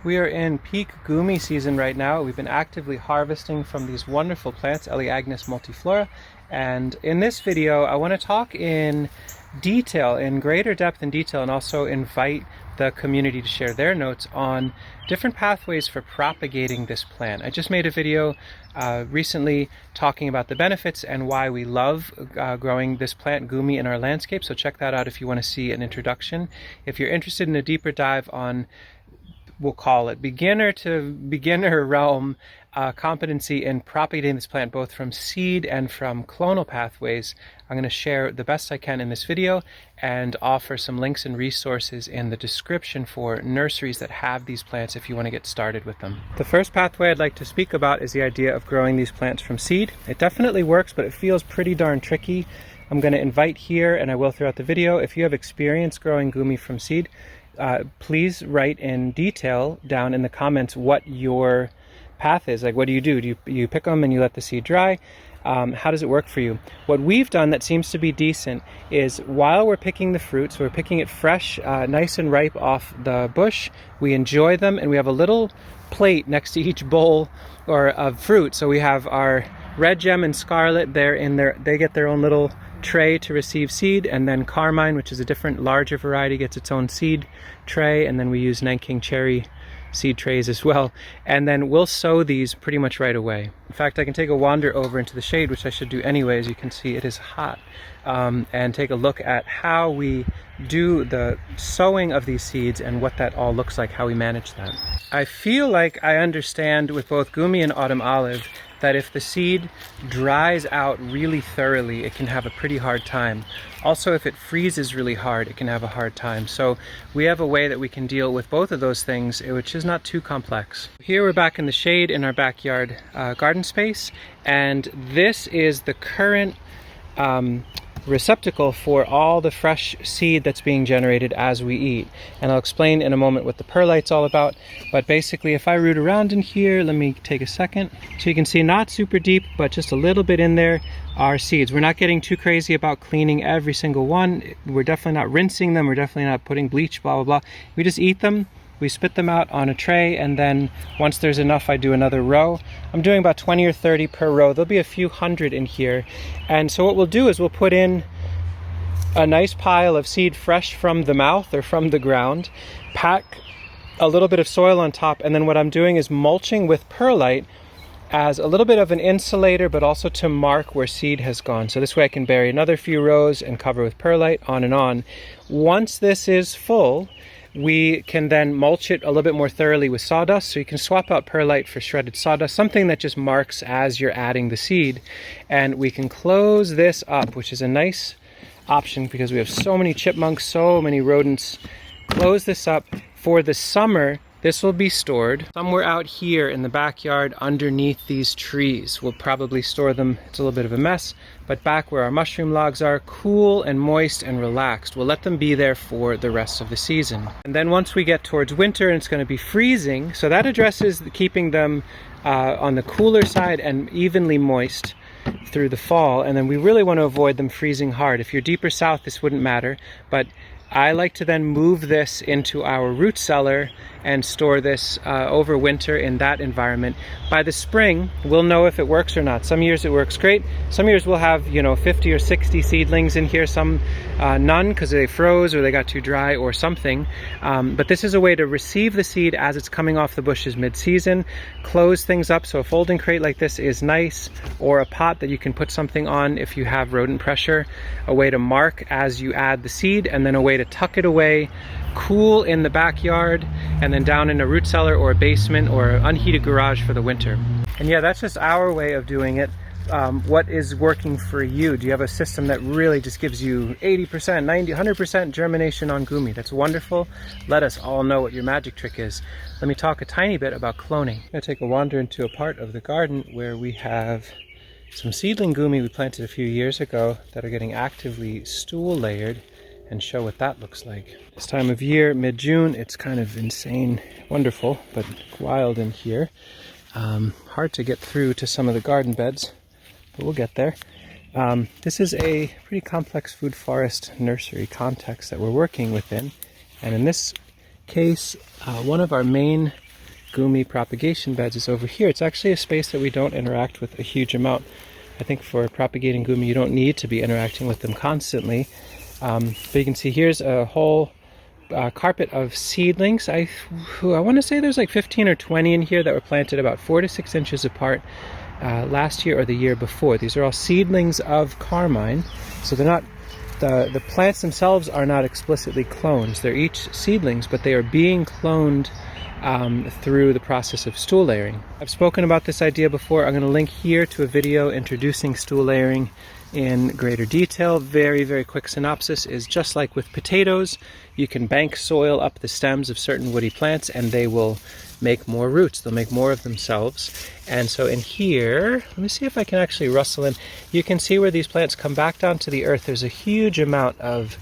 We are in peak Goumi season right now. We've been actively harvesting from these wonderful plants, Elaeagnus multiflora. And in this video, I want to talk in detail, in greater depth and detail, and also invite the community to share their notes on different pathways for propagating this plant. I just made a video recently talking about the benefits and why we love growing this plant Goumi in our landscape. So check that out if you want to see an introduction. If you're interested in a deeper dive on, we'll call it beginner to beginner realm competency in propagating this plant both from seed and from clonal pathways, I'm going to share the best I can in this video and offer some links and resources in the description for nurseries that have these plants if you want to get started with them. The first pathway I'd like to speak about is the idea of growing these plants from seed. It definitely works, but it feels pretty darn tricky. I'm going to invite here, and I will throughout the video, if you have experience growing Goumi from seed, please write in detail down in the comments what your path is. Like, what do? Do you pick them and you let the seed dry? How does it work for you? What we've done that seems to be decent is while we're picking the fruit, so we're picking it fresh, nice and ripe off the bush, we enjoy them, and we have a little plate next to each bowl of fruit. So we have our red gem and scarlet, they get their own little tray to receive seed, and then carmine, which is a different larger variety, gets its own seed tray, and then we use Nanking cherry seed trays as well, and then we'll sow these pretty much right away. In fact, I can take a wander over into the shade, which I should do anyway. As you can see, it is hot, and take a look at how we do the sowing of these seeds and what that all looks like, how we manage that. I feel like I understand with both Goumi and autumn olive that if the seed dries out really thoroughly, it can have a pretty hard time. Also, if it freezes really hard, it can have a hard time. So we have a way that we can deal with both of those things, which is not too complex. Here we're back in the shade in our backyard garden space, and this is the current receptacle for all the fresh seed that's being generated as we eat. And I'll explain in a moment what the perlite's all about, but basically if I root around in here, let me take a second. So you can see not super deep, but just a little bit in there are seeds. We're not getting too crazy about cleaning every single one. We're definitely not rinsing them. We're definitely not putting bleach, blah, blah, blah. We just eat them. We spit them out on a tray, and then once there's enough, I do another row. I'm doing about 20 or 30 per row. There'll be a few hundred in here. And so what we'll do is we'll put in a nice pile of seed fresh from the mouth or from the ground, pack a little bit of soil on top, and then what I'm doing is mulching with perlite as a little bit of an insulator, but also to mark where seed has gone. So this way I can bury another few rows and cover with perlite, on and on. Once this is full, we can then mulch it a little bit more thoroughly with sawdust. So you can swap out perlite for shredded sawdust, something that just marks as you're adding the seed. And we can close this up, which is a nice option because we have so many chipmunks, so many rodents. Close this up. For the summer, this will be stored somewhere out here in the backyard underneath these trees. We'll probably store them, it's a little bit of a mess, but back where our mushroom logs are, cool and moist and relaxed. We'll let them be there for the rest of the season. And then once we get towards winter and it's going to be freezing, so that addresses keeping them on the cooler side and evenly moist through the fall. And then we really want to avoid them freezing hard. If you're deeper south, this wouldn't matter, but I like to then move this into our root cellar and store this over winter in that environment. By the spring, we'll know if it works or not. Some years it works great. Some years we'll have, 50 or 60 seedlings in here, some none because they froze or they got too dry or something. But this is a way to receive the seed as it's coming off the bushes mid-season, close things up. So a folding crate like this is nice, or a pot that you can put something on if you have rodent pressure, a way to mark as you add the seed, and then a way to tuck it away, cool in the backyard, and then down in a root cellar or a basement or an unheated garage for the winter. And yeah, that's just our way of doing it. What is working for you? Do you have a system that really just gives you 80%, 90, 100% germination on Goumi? That's wonderful. Let us all know what your magic trick is. Let me talk a tiny bit about cloning. I'm going to take a wander into a part of the garden where we have some seedling Goumi we planted a few years ago that are getting actively stool layered, and show what that looks like. This time of year, mid-June, it's kind of insane, wonderful, but wild in here. Hard to get through to some of the garden beds, but we'll get there. This is a pretty complex food forest nursery context that we're working within. And in this case, one of our main Goumi propagation beds is over here. It's actually a space that we don't interact with a huge amount. I think for propagating Goumi, you don't need to be interacting with them constantly. But you can see here's a whole carpet of seedlings. I want to say there's like 15 or 20 in here that were planted about 4 to 6 inches apart last year or the year before. These are all seedlings of carmine, so they're not, the plants themselves are not explicitly clones. They're each seedlings, but they are being cloned through the process of stool layering. I've spoken about this idea before. I'm going to link here to a video introducing stool layering in greater detail. Very, very quick synopsis is just like with potatoes, you can bank soil up the stems of certain woody plants and they will make more roots. They'll make more of themselves. And so in here, let me see if I can actually rustle in. You can see where these plants come back down to the earth. There's a huge amount of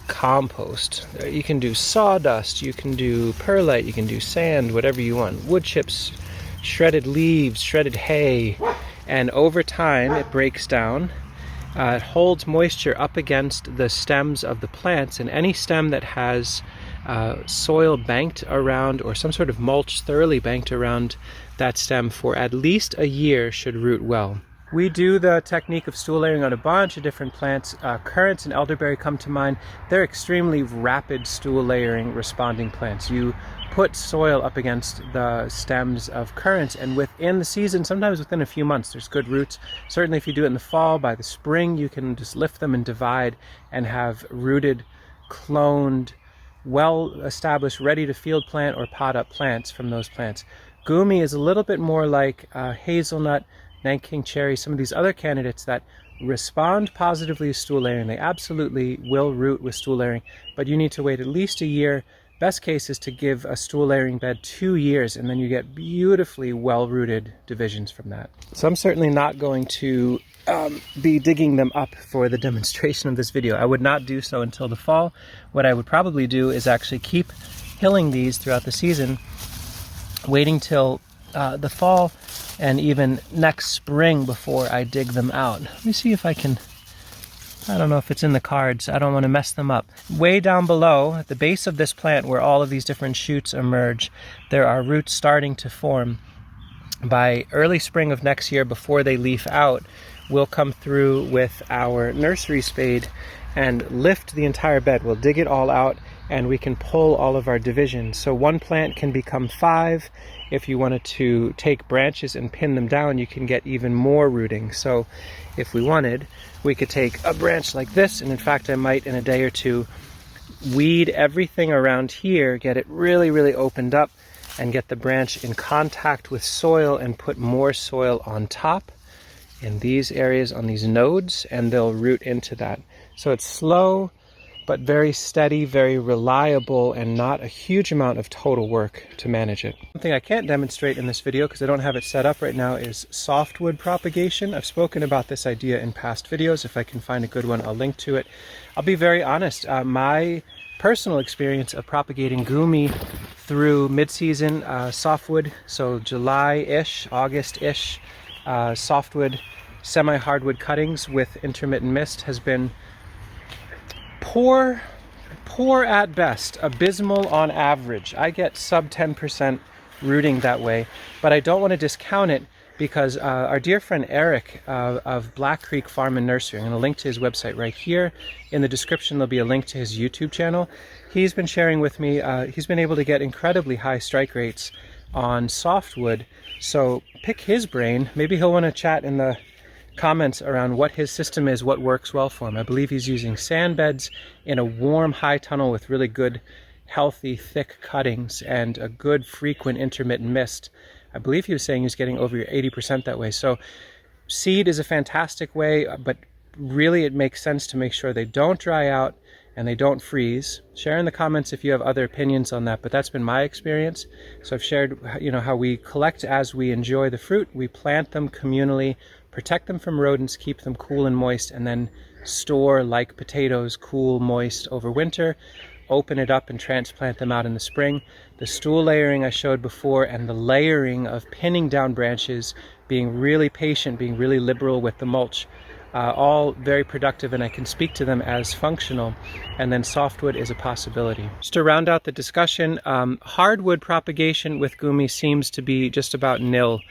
compost. You can do sawdust, you can do perlite, you can do sand, whatever you want. Wood chips, shredded leaves, shredded hay. And over time it breaks down. It holds moisture up against the stems of the plants, and any stem that has soil banked around or some sort of mulch thoroughly banked around that stem for at least a year should root well. We do the technique of stool layering on a bunch of different plants. Currants and elderberry come to mind. They're extremely rapid stool layering responding plants. You put soil up against the stems of currants, and within the season, sometimes within a few months, there's good roots. Certainly if you do it in the fall, by the spring, you can just lift them and divide and have rooted, cloned, well-established, ready-to-field plant or pot-up plants from those plants. Goumi is a little bit more like hazelnut, Nanking cherry, some of these other candidates that respond positively to stool layering. They absolutely will root with stool layering, but you need to wait at least a year. Best case is to give a stool layering bed 2 years, and then you get beautifully well-rooted divisions from that. So I'm certainly not going to be digging them up for the demonstration of this video. I would not do so until the fall. What I would probably do is actually keep hilling these throughout the season, waiting till the fall and even next spring before I dig them out. Let me see if I can, I don't know if it's in the cards, I don't want to mess them up. Way down below, at the base of this plant where all of these different shoots emerge, there are roots starting to form. By early spring of next year, before they leaf out, we'll come through with our nursery spade and lift the entire bed. We'll dig it all out and we can pull all of our divisions. So one plant can become 5. If you wanted to take branches and pin them down, you can get even more rooting. So if we wanted, we could take a branch like this, and in fact I might in a day or two weed everything around here, get it really, really opened up, and get the branch in contact with soil and put more soil on top in these areas on these nodes, and they'll root into that. So it's slow but very steady, very reliable, and not a huge amount of total work to manage it. Something I can't demonstrate in this video because I don't have it set up right now is softwood propagation. I've spoken about this idea in past videos. If I can find a good one, I'll link to it. I'll be very honest, my personal experience of propagating Goumi through mid-season softwood, so July-ish, August-ish, softwood, semi-hardwood cuttings with intermittent mist has been poor at best, abysmal on average. I get sub 10% rooting that way, but I don't want to discount it because our dear friend Erik of Black Creek Farm and Nursery, I'm going to link to his website right here. In the description there'll be a link to his YouTube channel. He's been sharing with me, he's been able to get incredibly high strike rates on softwood, so pick his brain. Maybe he'll want to chat in the comments around what his system is, what works well for him. I believe he's using sand beds in a warm high tunnel with really good healthy thick cuttings and a good frequent intermittent mist. I believe he was saying he's getting over 80% that way. So seed is a fantastic way, but really it makes sense to make sure they don't dry out and they don't freeze. Share in the comments if you have other opinions on that, but that's been my experience. So I've shared, how we collect as we enjoy the fruit, we plant them communally, protect them from rodents, keep them cool and moist, and then store like potatoes, cool, moist over winter, open it up and transplant them out in the spring. The stool layering I showed before, and the layering of pinning down branches, being really patient, being really liberal with the mulch, all very productive, and I can speak to them as functional. And then softwood is a possibility. Just to round out the discussion, hardwood propagation with Goumi seems to be just about nil.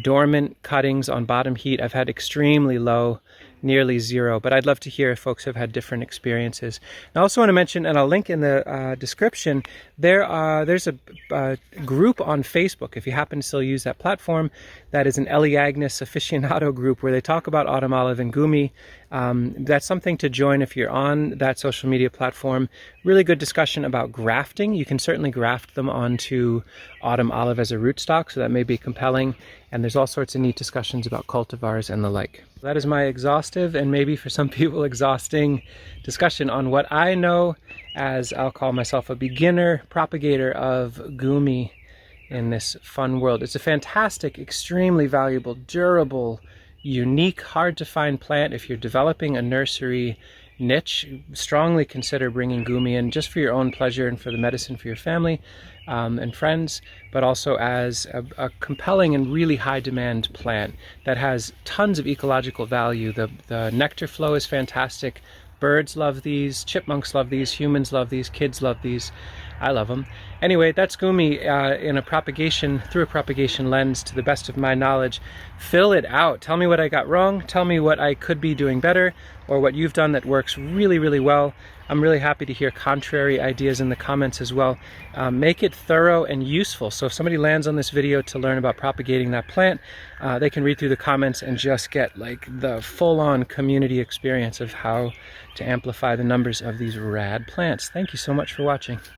Dormant cuttings on bottom heat I've had extremely low, nearly zero, but I'd love to hear if folks have had different experiences. I also want to mention, and I'll link in the description, there's a group on Facebook, if you happen to still use that platform, that is an Eleagnus aficionado group where they talk about autumn olive and Goumi. That's something to join if you're on that social media platform. Really good discussion about grafting. You can certainly graft them onto autumn olive as a rootstock, so that may be compelling. And there's all sorts of neat discussions about cultivars and the like. That is my exhaustive, and maybe for some people exhausting, discussion on what I know as, I'll call myself a beginner propagator of Goumi in this fun world. It's a fantastic, extremely valuable, durable, unique, hard to find plant. If you're developing a nursery niche, strongly consider bringing Goumi in just for your own pleasure and for the medicine for your family and friends, but also as a compelling and really high demand plant that has tons of ecological value. The nectar flow is fantastic. Birds love these, chipmunks love these, humans love these, kids love these. I love them. Anyway, that's Goumi through a propagation lens to the best of my knowledge. Fill it out. Tell me what I got wrong. Tell me what I could be doing better, or what you've done that works really, really well. I'm really happy to hear contrary ideas in the comments as well. Make it thorough and useful. So if somebody lands on this video to learn about propagating that plant, they can read through the comments and just get like the full-on community experience of how to amplify the numbers of these rad plants. Thank you so much for watching.